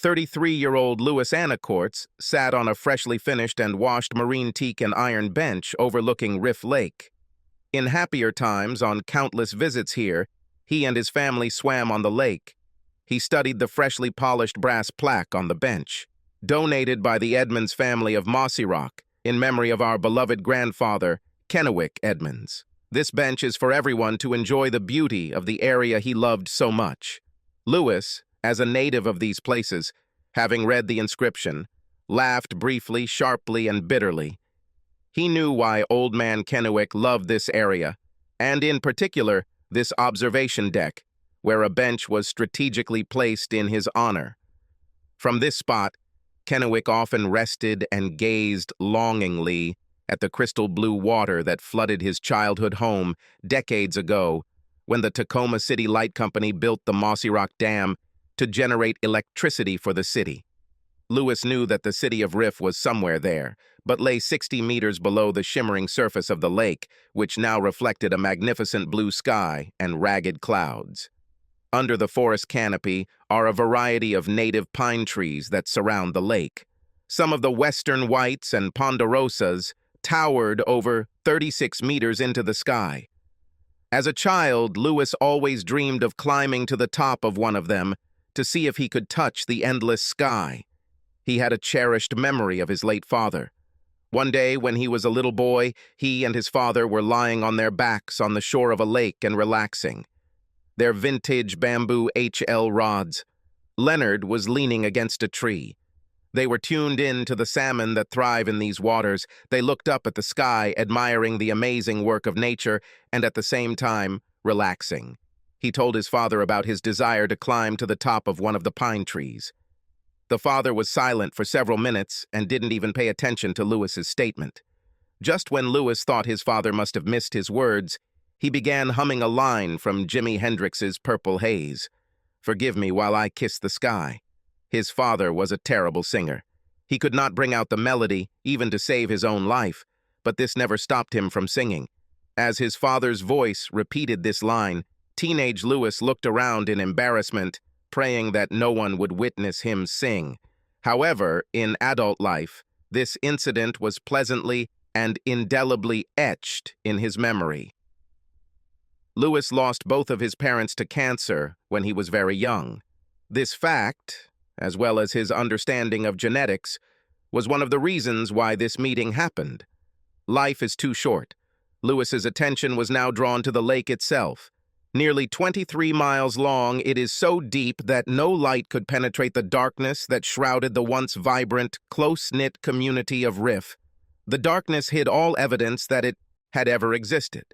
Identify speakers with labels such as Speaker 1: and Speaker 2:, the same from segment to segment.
Speaker 1: 33-year-old Louis Anacortes sat on a freshly finished and washed marine teak and iron bench overlooking Riff Lake. In happier times, on countless visits here, he and his family swam on the lake. He studied the freshly polished brass plaque on the bench, donated by the Edmonds family of Mossy Rock, in memory of our beloved grandfather, Kennewick Edmonds. This bench is for everyone to enjoy the beauty of the area he loved so much. Louis, as a native of these places, having read the inscription, laughed briefly, sharply, and bitterly. He knew why Old Man Kennewick loved this area, and in particular, this observation deck, where a bench was strategically placed in his honor. From this spot, Kennewick often rested and gazed longingly at the crystal blue water that flooded his childhood home decades ago when the Tacoma City Light Company built the Mossy Rock Dam to generate electricity for the city. Louis knew that the city of Riff was somewhere there, but lay 60 meters below the shimmering surface of the lake, which now reflected a magnificent blue sky and ragged clouds. Under the forest canopy are a variety of native pine trees that surround the lake. Some of the western whites and ponderosas towered over 36 meters into the sky. As a child, Louis always dreamed of climbing to the top of one of them to see if he could touch the endless sky. He had a cherished memory of his late father. One day, when he was a little boy, he and his father were lying on their backs on the shore of a lake and relaxing. Their vintage bamboo HL rods. Leonard was leaning against a tree. They were tuned in to the salmon that thrive in these waters. They looked up at the sky, admiring the amazing work of nature, and at the same time, relaxing. He told his father about his desire to climb to the top of one of the pine trees. The father was silent for several minutes and didn't even pay attention to Louis's statement. Just when Louis thought his father must have missed his words, he began humming a line from Jimi Hendrix's Purple Haze. "Forgive me while I kiss the sky." His father was a terrible singer. He could not bring out the melody, even to save his own life, but this never stopped him from singing. As his father's voice repeated this line, teenage Louis looked around in embarrassment, praying that no one would witness him sing. However, in adult life, this incident was pleasantly and indelibly etched in his memory. Louis lost both of his parents to cancer when he was very young. This fact, as well as his understanding of genetics, was one of the reasons why this meeting happened. Life is too short. Louis's attention was now drawn to the lake itself. Nearly 23 miles long, it is so deep that no light could penetrate the darkness that shrouded the once vibrant, close-knit community of Riff. The darkness hid all evidence that it had ever existed,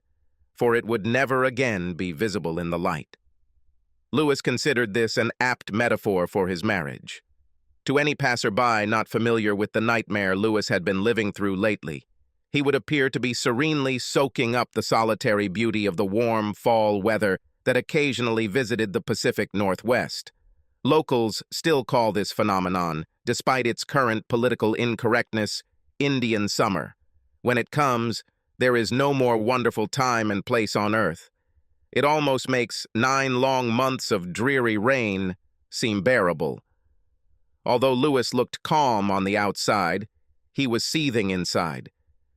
Speaker 1: for it would never again be visible in the light. Louis considered this an apt metaphor for his marriage. To any passerby not familiar with the nightmare Louis had been living through lately, he would appear to be serenely soaking up the solitary beauty of the warm fall weather that occasionally visited the Pacific Northwest. Locals still call this phenomenon, despite its current political incorrectness, Indian summer. When it comes, there is no more wonderful time and place on earth. It almost makes 9 long months of dreary rain seem bearable. Although Louis looked calm on the outside, he was seething inside.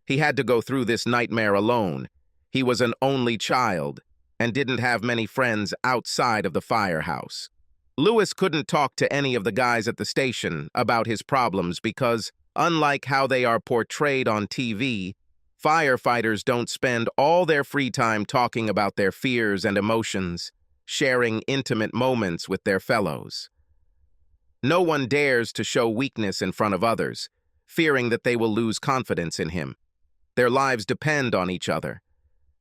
Speaker 1: He had to go through this nightmare alone. He was an only child and didn't have many friends outside of the firehouse. Louis couldn't talk to any of the guys at the station about his problems because, unlike how they are portrayed on TV, firefighters don't spend all their free time talking about their fears and emotions, sharing intimate moments with their fellows. No one dares to show weakness in front of others, fearing that they will lose confidence in him. Their lives depend on each other,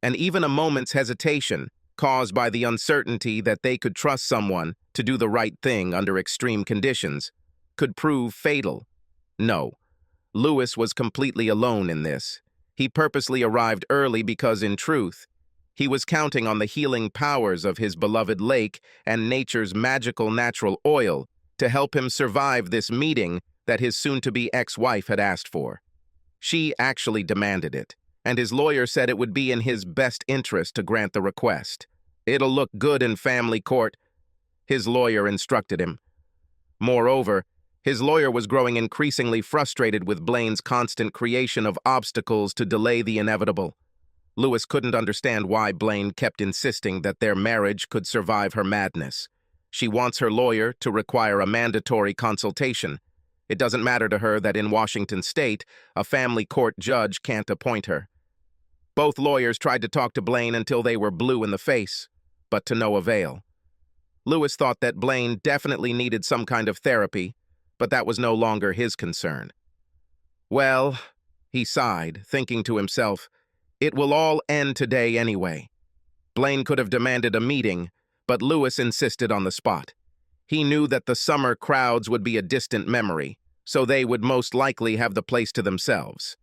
Speaker 1: and even a moment's hesitation, caused by the uncertainty that they could trust someone to do the right thing under extreme conditions, could prove fatal. No, Louis was completely alone in this. He purposely arrived early because, in truth, he was counting on the healing powers of his beloved lake and nature's magical natural oil to help him survive this meeting that his soon-to-be ex-wife had asked for. She actually demanded it, and his lawyer said it would be in his best interest to grant the request. "It'll look good in family court," his lawyer instructed him. Moreover, his lawyer was growing increasingly frustrated with Blaine's constant creation of obstacles to delay the inevitable. Lewis couldn't understand why Blaine kept insisting that their marriage could survive her madness. She wants her lawyer to require a mandatory consultation. It doesn't matter to her that in Washington state, a family court judge can't appoint her. Both lawyers tried to talk to Blaine until they were blue in the face, but to no avail. Lewis thought that Blaine definitely needed some kind of therapy, but that was no longer his concern. Well, he sighed, thinking to himself, it will all end today anyway. Blaine could have demanded a meeting, but Lewis insisted on the spot. He knew that the summer crowds would be a distant memory, so they would most likely have the place to themselves.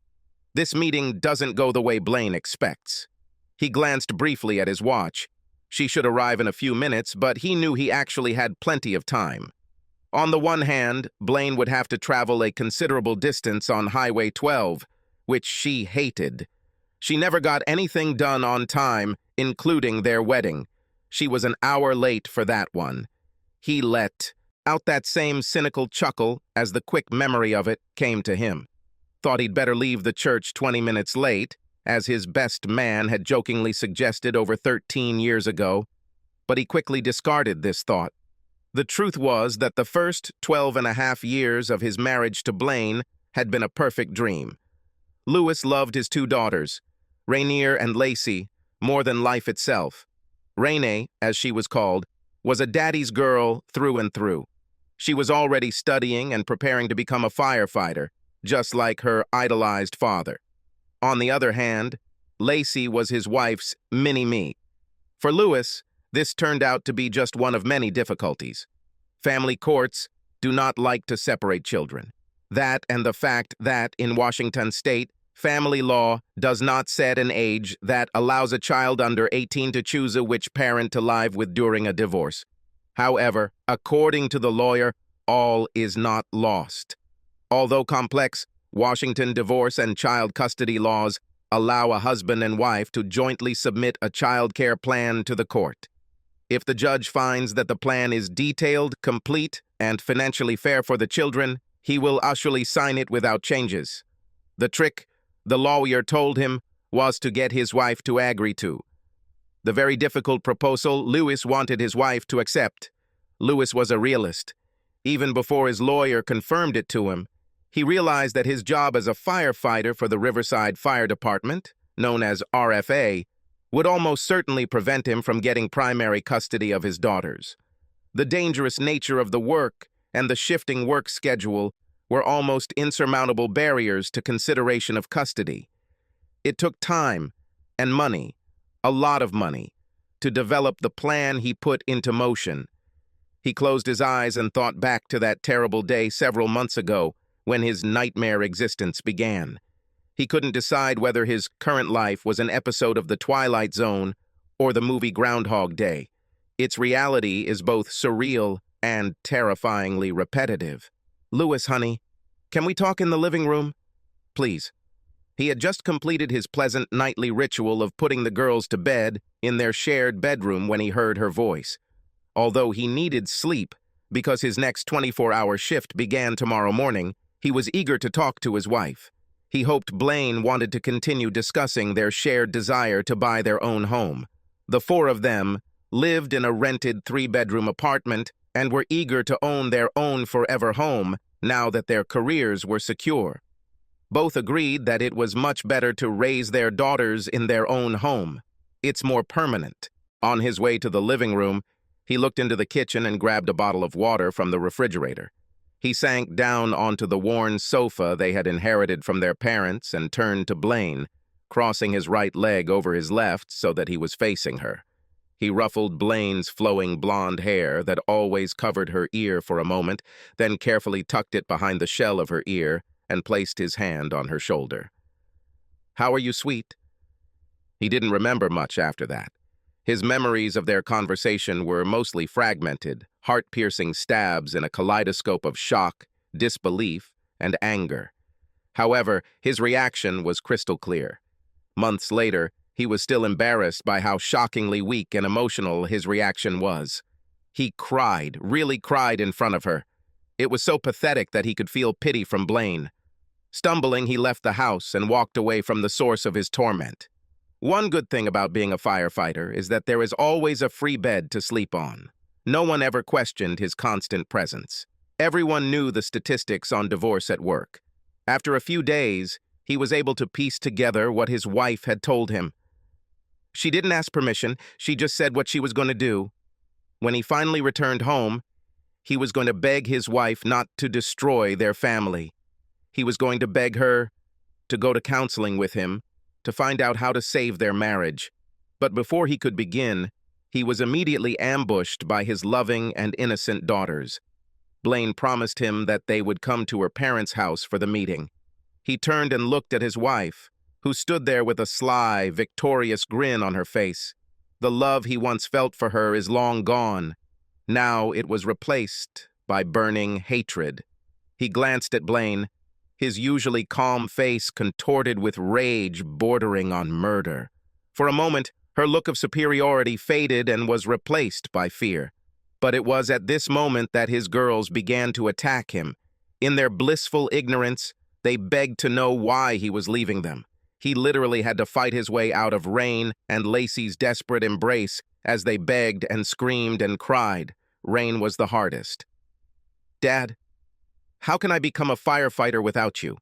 Speaker 1: This meeting doesn't go the way Blaine expects. He glanced briefly at his watch. She should arrive in a few minutes, but he knew he actually had plenty of time. On the one hand, Blaine would have to travel a considerable distance on Highway 12, which she hated. She never got anything done on time, including their wedding. She was an hour late for that one. He let out that same cynical chuckle as the quick memory of it came to him. Thought he'd better leave the church 20 minutes late, as his best man had jokingly suggested over 13 years ago, but he quickly discarded this thought. The truth was that the first 12.5 years of his marriage to Blaine had been a perfect dream. Lewis loved his two daughters, Rainier and Lacey, more than life itself. Rainey, as she was called, was a daddy's girl through and through. She was already studying and preparing to become a firefighter, just like her idolized father. On the other hand, Lacey was his wife's mini-me. For Lewis, this turned out to be just one of many difficulties. Family courts do not like to separate children. That and the fact that, in Washington state, family law does not set an age that allows a child under 18 to choose which parent to live with during a divorce. However, according to the lawyer, all is not lost. Although complex, Washington divorce and child custody laws allow a husband and wife to jointly submit a child care plan to the court. If the judge finds that the plan is detailed, complete, and financially fair for the children, he will usually sign it without changes. The trick, the lawyer told him, was to get his wife to agree to. The very difficult proposal Lewis wanted his wife to accept. Lewis was a realist. Even before his lawyer confirmed it to him, he realized that his job as a firefighter for the Riverside Fire Department, known as RFA, would almost certainly prevent him from getting primary custody of his daughters. The dangerous nature of the work and the shifting work schedule were almost insurmountable barriers to consideration of custody. It took time and money, a lot of money, to develop the plan he put into motion. He closed his eyes and thought back to that terrible day several months ago when his nightmare existence began. He couldn't decide whether his current life was an episode of The Twilight Zone or the movie Groundhog Day. Its reality is both surreal and terrifyingly repetitive. Lewis, honey, can we talk in the living room? Please. He had just completed his pleasant nightly ritual of putting the girls to bed in their shared bedroom when he heard her voice. Although he needed sleep because his next 24-hour shift began tomorrow morning, he was eager to talk to his wife. He hoped Blaine wanted to continue discussing their shared desire to buy their own home. The four of them lived in a rented 3-bedroom apartment and were eager to own their own forever home now that their careers were secure. Both agreed that it was much better to raise their daughters in their own home. It's more permanent. On his way to the living room, he looked into the kitchen and grabbed a bottle of water from the refrigerator. He sank down onto the worn sofa they had inherited from their parents and turned to Blaine, crossing his right leg over his left so that he was facing her. He ruffled Blaine's flowing blonde hair that always covered her ear for a moment, then carefully tucked it behind the shell of her ear and placed his hand on her shoulder. "How are you, sweet?" He didn't remember much after that. His memories of their conversation were mostly fragmented, heart-piercing stabs in a kaleidoscope of shock, disbelief, and anger. However, his reaction was crystal clear. Months later, he was still embarrassed by how shockingly weak and emotional his reaction was. He cried, really cried in front of her. It was so pathetic that he could feel pity from Blaine. Stumbling, he left the house and walked away from the source of his torment. One good thing about being a firefighter is that there is always a free bed to sleep on. No one ever questioned his constant presence. Everyone knew the statistics on divorce at work. After a few days, he was able to piece together what his wife had told him. She didn't ask permission, she just said what she was going to do. When he finally returned home, he was going to beg his wife not to destroy their family. He was going to beg her to go to counseling with him, to find out how to save their marriage. But before he could begin, he was immediately ambushed by his loving and innocent daughters. Blaine promised him that they would come to her parents' house for the meeting. He turned and looked at his wife, who stood there with a sly, victorious grin on her face. The love he once felt for her is long gone. Now it was replaced by burning hatred. He glanced at Blaine, his usually calm face contorted with rage bordering on murder. For a moment, her look of superiority faded and was replaced by fear. But it was at this moment that his girls began to attack him. In their blissful ignorance, they begged to know why he was leaving them. He literally had to fight his way out of Rain and Lacey's desperate embrace as they begged and screamed and cried. Rain was the hardest. "Dad, how can I become a firefighter without you?"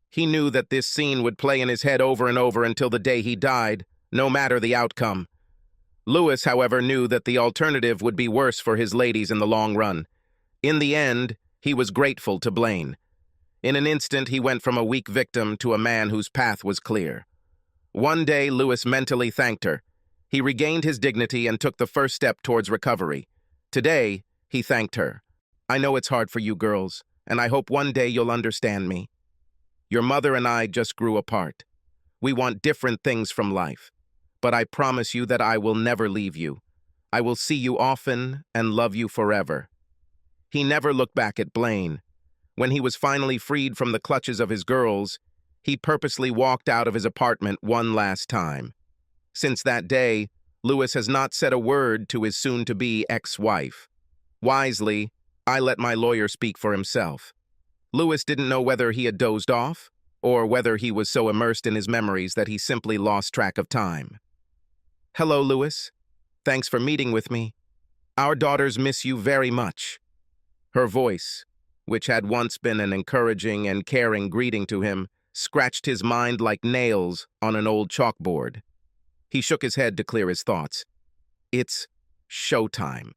Speaker 1: He knew that this scene would play in his head over and over until the day he died, no matter the outcome. Lewis, however, knew that the alternative would be worse for his ladies in the long run. In the end, he was grateful to Blaine. In an instant, he went from a weak victim to a man whose path was clear. One day, Lewis mentally thanked her. He regained his dignity and took the first step towards recovery. Today, he thanked her. "I know it's hard for you girls, and I hope one day you'll understand me. Your mother and I just grew apart. We want different things from life. But I promise you that I will never leave you. I will see you often and love you forever." He never looked back at Blaine. When he was finally freed from the clutches of his girls, he purposely walked out of his apartment one last time. Since that day, Lewis has not said a word to his soon-to-be ex-wife. Wisely, I let my lawyer speak for himself. Lewis didn't know whether he had dozed off, or whether he was so immersed in his memories that he simply lost track of time. "Hello, Lewis. Thanks for meeting with me. Our daughters miss you very much." Her voice, which had once been an encouraging and caring greeting to him, scratched his mind like nails on an old chalkboard. He shook his head to clear his thoughts. "It's showtime.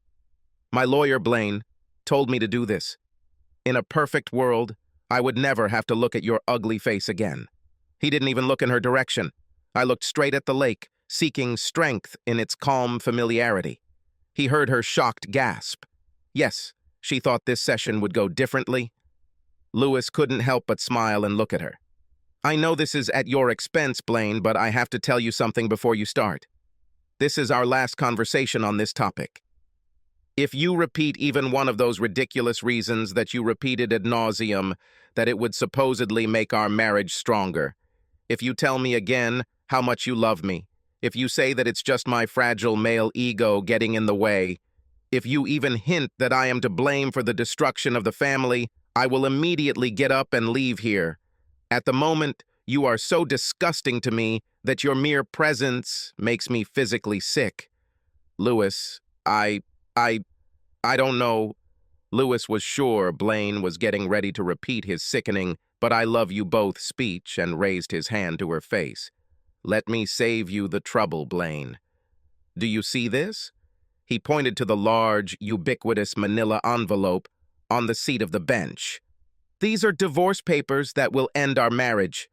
Speaker 1: My lawyer, Blaine, told me to do this. In a perfect world, I would never have to look at your ugly face again." He didn't even look in her direction. I looked straight at the lake, seeking strength in its calm familiarity. He heard her shocked gasp. Yes, she thought this session would go differently. Lewis couldn't help but smile and look at her. "I know this is at your expense, Blaine, but I have to tell you something before you start. This is our last conversation on this topic. If you repeat even one of those ridiculous reasons that you repeated ad nauseum, that it would supposedly make our marriage stronger, if you tell me again how much you love me, if you say that it's just my fragile male ego getting in the way, if you even hint that I am to blame for the destruction of the family, I will immediately get up and leave here. At the moment, you are so disgusting to me that your mere presence makes me physically sick. Lewis, I don't know." Lewis was sure Blaine was getting ready to repeat his sickening "but I love you both" speech and raised his hand to her face. "Let me save you the trouble, Blaine. Do you see this?" He pointed to the large, ubiquitous manila envelope on the seat of the bench. "These are divorce papers that will end our marriage.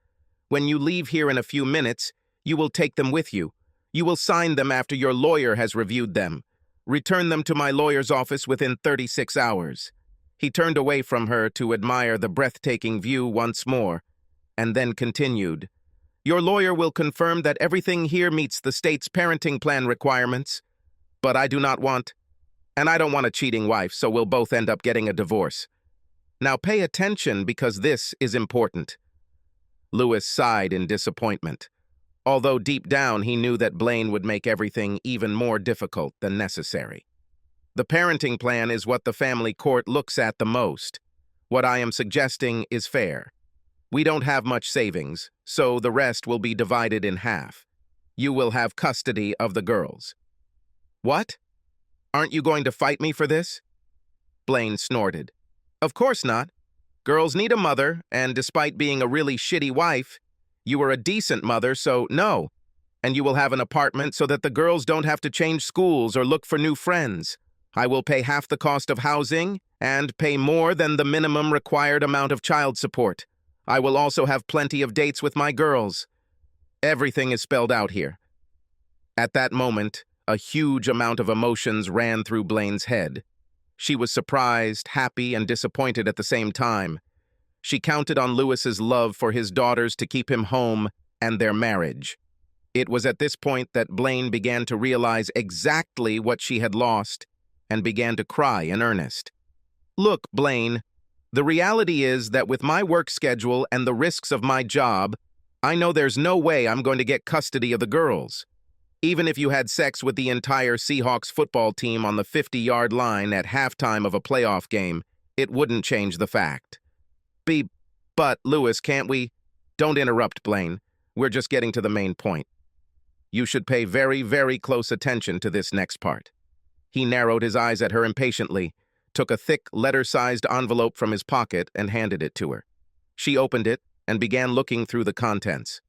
Speaker 1: When you leave here in a few minutes, you will take them with you. You will sign them after your lawyer has reviewed them. Return them to my lawyer's office within 36 hours. He turned away from her to admire the breathtaking view once more, and then continued. "Your lawyer will confirm that everything here meets the state's parenting plan requirements, but I do not want, and I don't want a cheating wife, so we'll both end up getting a divorce. Now pay attention because this is important." Lewis sighed in disappointment, although deep down he knew that Blaine would make everything even more difficult than necessary. The parenting plan is what the family court looks at the most. What I am suggesting is fair. We don't have much savings, so the rest will be divided in half. You will have custody of the girls. What? Aren't you going to fight me for this? Blaine snorted. Of course not. Girls need a mother, and despite being a really shitty wife, you are a decent mother, so no. And you will have an apartment so that the girls don't have to change schools or look for new friends. I will pay half the cost of housing and pay more than the minimum required amount of child support. I will also have plenty of dates with my girls. Everything is spelled out here. At that moment, a huge amount of emotions ran through Blaine's head. She was surprised, happy, and disappointed at the same time. She counted on Lewis's love for his daughters to keep him home and their marriage. It was at this point that Blaine began to realize exactly what she had lost and began to cry in earnest. Look, Blaine, the reality is that with my work schedule and the risks of my job, I know there's no way I'm going to get custody of the girls. Even if you had sex with the entire Seahawks football team on the 50-yard line at halftime of a playoff game, it wouldn't change the fact. But, Lewis, can't we? Don't interrupt, Blaine. We're just getting to the main point. You should pay very, very close attention to this next part. He narrowed his eyes at her impatiently, took a thick, letter-sized envelope from his pocket and handed it to her. She opened it and began looking through the contents.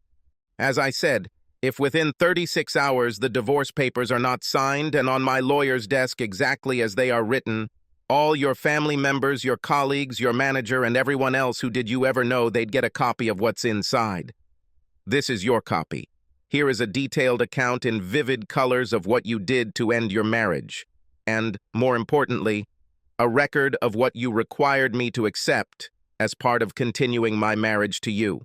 Speaker 1: As I said, if within 36 hours the divorce papers are not signed and on my lawyer's desk exactly as they are written, all your family members, your colleagues, your manager, and everyone else who did you ever know they'd get a copy of what's inside. This is your copy. Here is a detailed account in vivid colors of what you did to end your marriage. And, more importantly, a record of what you required me to accept as part of continuing my marriage to you.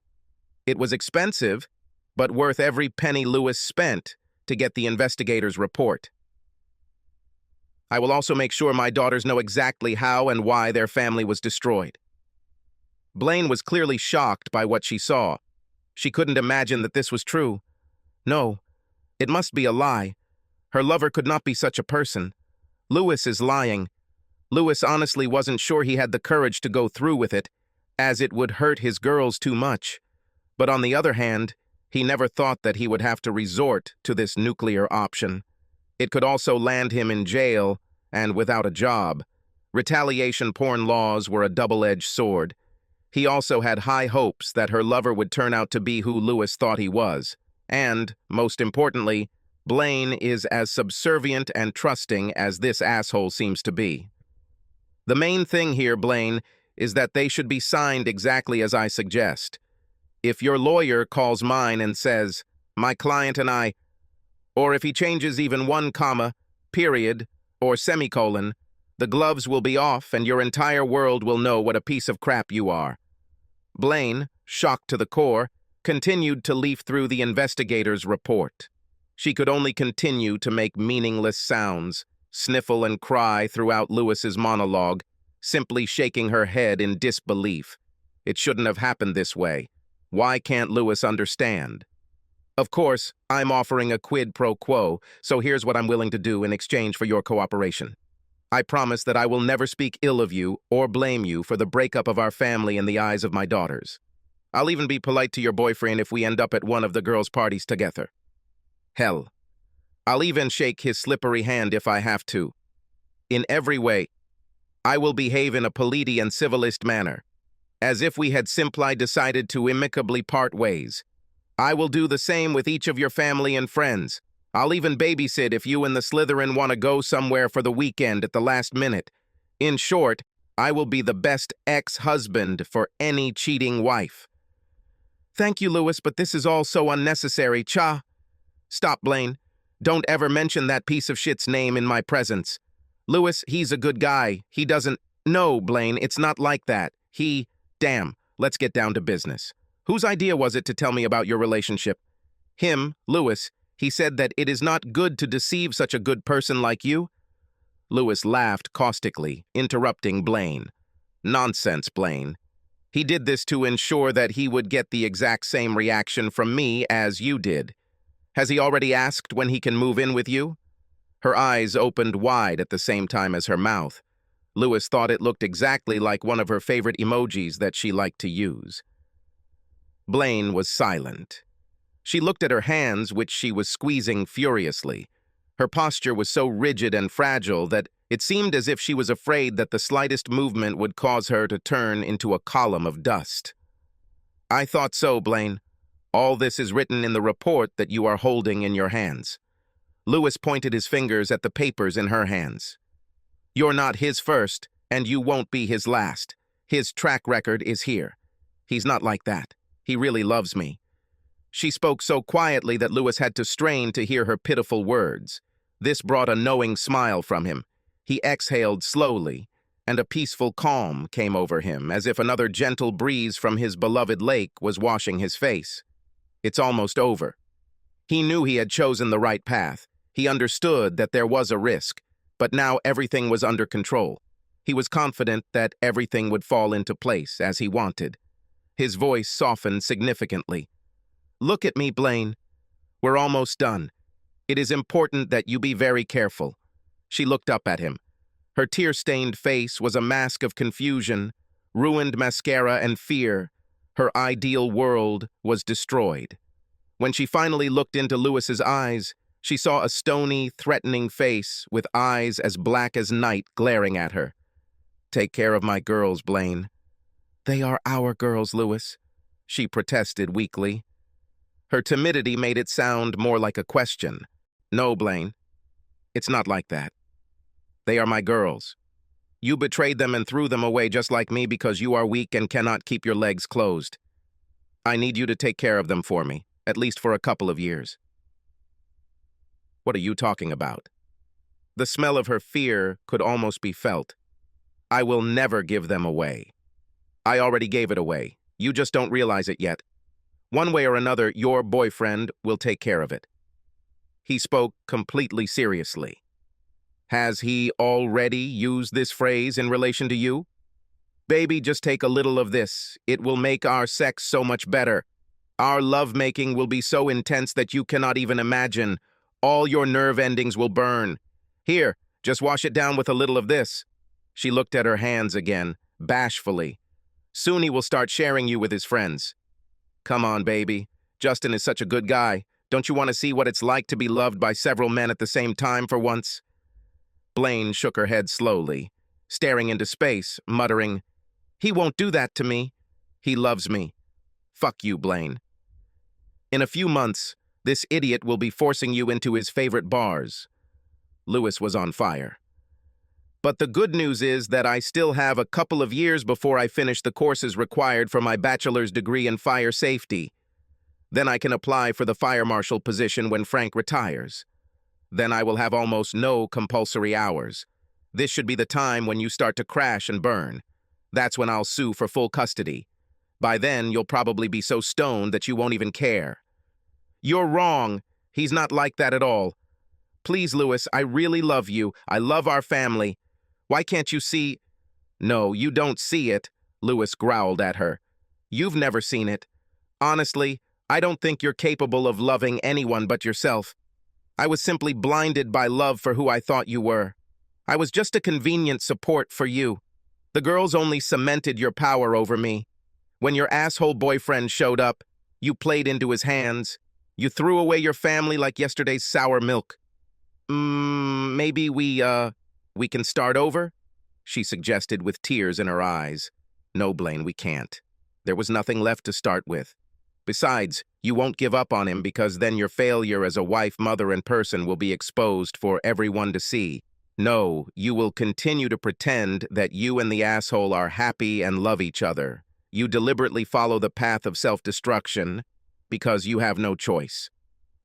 Speaker 1: It was expensive, but worth every penny Lewis spent to get the investigator's report. I will also make sure my daughters know exactly how and why their family was destroyed. Blaine was clearly shocked by what she saw. She couldn't imagine that this was true. No, it must be a lie. Her lover could not be such a person. Lewis is lying. Lewis honestly wasn't sure he had the courage to go through with it, as it would hurt his girls too much. But on the other hand, he never thought that he would have to resort to this nuclear option. It could also land him in jail and without a job. Retaliation porn laws were a double-edged sword. He also had high hopes that her lover would turn out to be who Lewis thought he was. And, most importantly, Blaine is as subservient and trusting as this asshole seems to be. The main thing here, Blaine, is that they should be signed exactly as I suggest. If your lawyer calls mine and says, my client and I, or if he changes even one comma, period, or semicolon, the gloves will be off and your entire world will know what a piece of crap you are. Blaine, shocked to the core, continued to leaf through the investigator's report. She could only continue to make meaningless sounds, sniffle and cry throughout Lewis's monologue, simply shaking her head in disbelief. It shouldn't have happened this way. Why can't Lewis understand? Of course, I'm offering a quid pro quo, so here's what I'm willing to do in exchange for your cooperation. I promise that I will never speak ill of you or blame you for the breakup of our family in the eyes of my daughters. I'll even be polite to your boyfriend if we end up at one of the girls' parties together. Hell, I'll even shake his slippery hand if I have to. In every way, I will behave in a polite and civilist manner, as if we had simply decided to amicably part ways. I will do the same with each of your family and friends. I'll even babysit if you and the Slytherin want to go somewhere for the weekend at the last minute. In short, I will be the best ex-husband for any cheating wife. Thank you, Lewis, but this is all so unnecessary, cha. Stop, Blaine. Don't ever mention that piece of shit's name in my presence. Lewis, he's a good guy. He doesn't... No, Blaine, it's not like that. Damn, let's get down to business. Whose idea was it to tell me about your relationship? Him, Lewis. He said that it is not good to deceive such a good person like you. Lewis laughed caustically, interrupting Blaine. Nonsense, Blaine. He did this to ensure that he would get the exact same reaction from me as you did. Has he already asked when he can move in with you? Her eyes opened wide at the same time as her mouth. Lewis thought it looked exactly like one of her favorite emojis that she liked to use. Blaine was silent. She looked at her hands, which she was squeezing furiously. Her posture was so rigid and fragile that it seemed as if she was afraid that the slightest movement would cause her to turn into a column of dust. "I thought so, Blaine. All this is written in the report that you are holding in your hands." Lewis pointed his fingers at the papers in her hands. "You're not his first, and you won't be his last. His track record is here. He's not like that. He really loves me." She spoke so quietly that Lewis had to strain to hear her pitiful words. This brought a knowing smile from him. He exhaled slowly, and a peaceful calm came over him, as if another gentle breeze from his beloved lake was washing his face. It's almost over. He knew he had chosen the right path. He understood that there was a risk, but now everything was under control. He was confident that everything would fall into place as he wanted. His voice softened significantly. "Look at me, Blaine. We're almost done. It is important that you be very careful." She looked up at him. Her tear-stained face was a mask of confusion, ruined mascara, and fear. Her ideal world was destroyed. When she finally looked into Lewis's eyes, she saw a stony, threatening face with eyes as black as night glaring at her. "Take care of my girls, Blaine." "They are our girls, Lewis," she protested weakly. Her timidity made it sound more like a question. "No, Blaine. It's not like that. They are my girls. You betrayed them and threw them away just like me because you are weak and cannot keep your legs closed. I need you to take care of them for me, at least for a couple of years." "What are you talking about?" The smell of her fear could almost be felt. "I will never give them away. I already gave it away. You just don't realize it yet. One way or another, your boyfriend will take care of it." He spoke completely seriously. "Has he already used this phrase in relation to you? Baby, just take a little of this. It will make our sex so much better. Our lovemaking will be so intense that you cannot even imagine. All your nerve endings will burn. Here, just wash it down with a little of this." She looked at her hands again, bashfully. "Soon he will start sharing you with his friends." "Come on, baby. Justin is such a good guy. Don't you want to see what it's like to be loved by several men at the same time for once?" Blaine shook her head slowly, staring into space, muttering, "He won't do that to me. He loves me. Fuck you, Blaine. In a few months, this idiot will be forcing you into his favorite bars." Lewis was on fire. "But the good news is that I still have a couple of years before I finish the courses required for my bachelor's degree in fire safety. Then I can apply for the fire marshal position when Frank retires. Then I will have almost no compulsory hours. This should be the time when you start to crash and burn. That's when I'll sue for full custody. By then, you'll probably be so stoned that you won't even care." "You're wrong. He's not like that at all. Please, Lewis, I really love you. I love our family. Why can't you see—" "No, you don't see it," Lewis growled at her. "You've never seen it. Honestly, I don't think you're capable of loving anyone but yourself. I was simply blinded by love for who I thought you were. I was just a convenient support for you. The girls only cemented your power over me. When your asshole boyfriend showed up, you played into his hands. You threw away your family like yesterday's sour milk. Maybe we can start over?" she suggested with tears in her eyes. "No, Blaine, we can't. There was nothing left to start with. Besides, you won't give up on him because then your failure as a wife, mother, and person will be exposed for everyone to see. No, you will continue to pretend that you and the asshole are happy and love each other. You deliberately follow the path of self-destruction because you have no choice.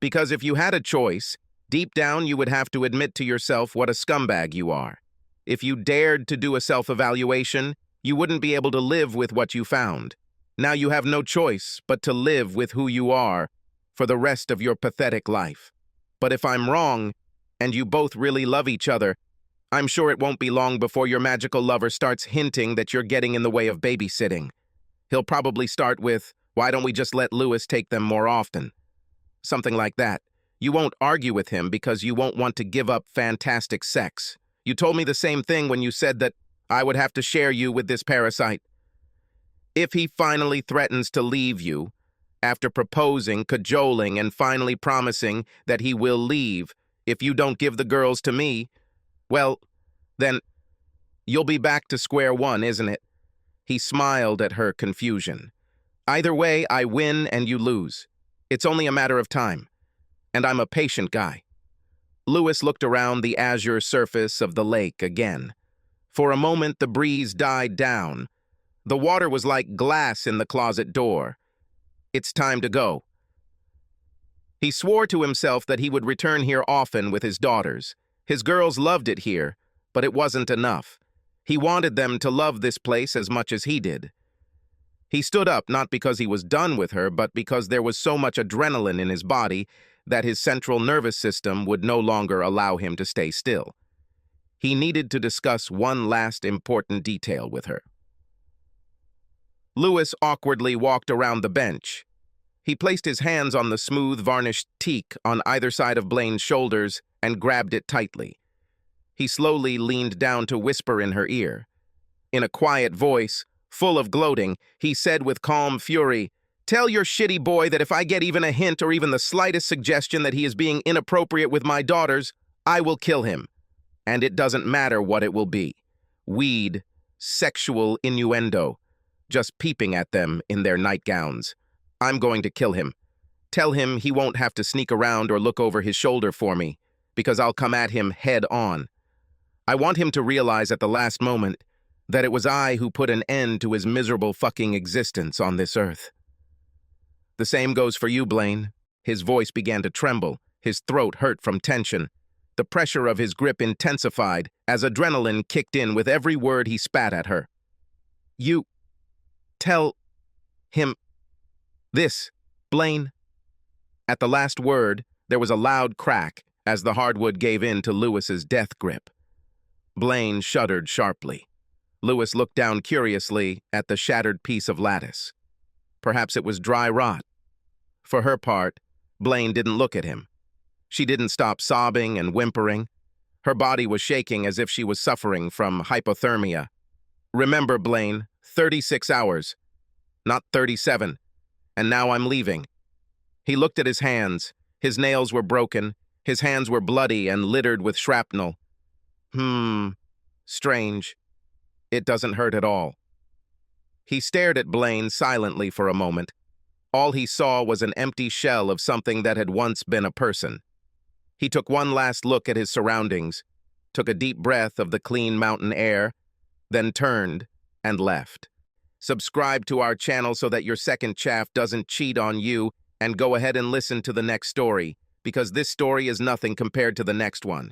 Speaker 1: Because if you had a choice, deep down you would have to admit to yourself what a scumbag you are. If you dared to do a self-evaluation, you wouldn't be able to live with what you found. Now you have no choice but to live with who you are for the rest of your pathetic life. But if I'm wrong, and you both really love each other, I'm sure it won't be long before your magical lover starts hinting that you're getting in the way of babysitting. He'll probably start with, 'Why don't we just let Lewis take them more often?' Something like that. You won't argue with him because you won't want to give up fantastic sex. You told me the same thing when you said that I would have to share you with this parasite. If he finally threatens to leave you, after proposing, cajoling, and finally promising that he will leave if you don't give the girls to me, well, then you'll be back to square one, isn't it? He smiled at her confusion. Either way, I win and you lose. It's only a matter of time. And I'm a patient guy. Lewis looked around the azure surface of the lake again. For a moment, the breeze died down. The water was like glass in the closet door. It's time to go. He swore to himself that he would return here often with his daughters. His girls loved it here, but it wasn't enough. He wanted them to love this place as much as he did. He stood up not because he was done with her, but because there was so much adrenaline in his body that his central nervous system would no longer allow him to stay still. He needed to discuss one last important detail with her. Lewis awkwardly walked around the bench. He placed his hands on the smooth, varnished teak on either side of Blaine's shoulders and grabbed it tightly. He slowly leaned down to whisper in her ear. In a quiet voice, full of gloating, he said with calm fury, "Tell your shitty boy that if I get even a hint or even the slightest suggestion that he is being inappropriate with my daughters, I will kill him. And it doesn't matter what it will be. Weed, sexual innuendo, just peeping at them in their nightgowns. I'm going to kill him. Tell him he won't have to sneak around or look over his shoulder for me, because I'll come at him head on. I want him to realize at the last moment that it was I who put an end to his miserable fucking existence on this earth." "The same goes for you, Blaine." His voice began to tremble. His throat hurt from tension. The pressure of his grip intensified as adrenaline kicked in with every word he spat at her. "You tell him this, Blaine." At the last word, there was a loud crack as the hardwood gave in to Lewis's death grip. Blaine shuddered sharply. Lewis looked down curiously at the shattered piece of lattice. Perhaps it was dry rot. For her part, Blaine didn't look at him. She didn't stop sobbing and whimpering. Her body was shaking as if she was suffering from hypothermia. "Remember, Blaine, 36 hours, not 37, and now I'm leaving." He looked at his hands. His nails were broken. His hands were bloody and littered with shrapnel. Strange. It doesn't hurt at all. He stared at Blaine silently for a moment. All he saw was an empty shell of something that had once been a person. He took one last look at his surroundings, took a deep breath of the clean mountain air, then turned and left. Subscribe to our channel so that your second chaff doesn't cheat on you, and go ahead and listen to the next story, because this story is nothing compared to the next one.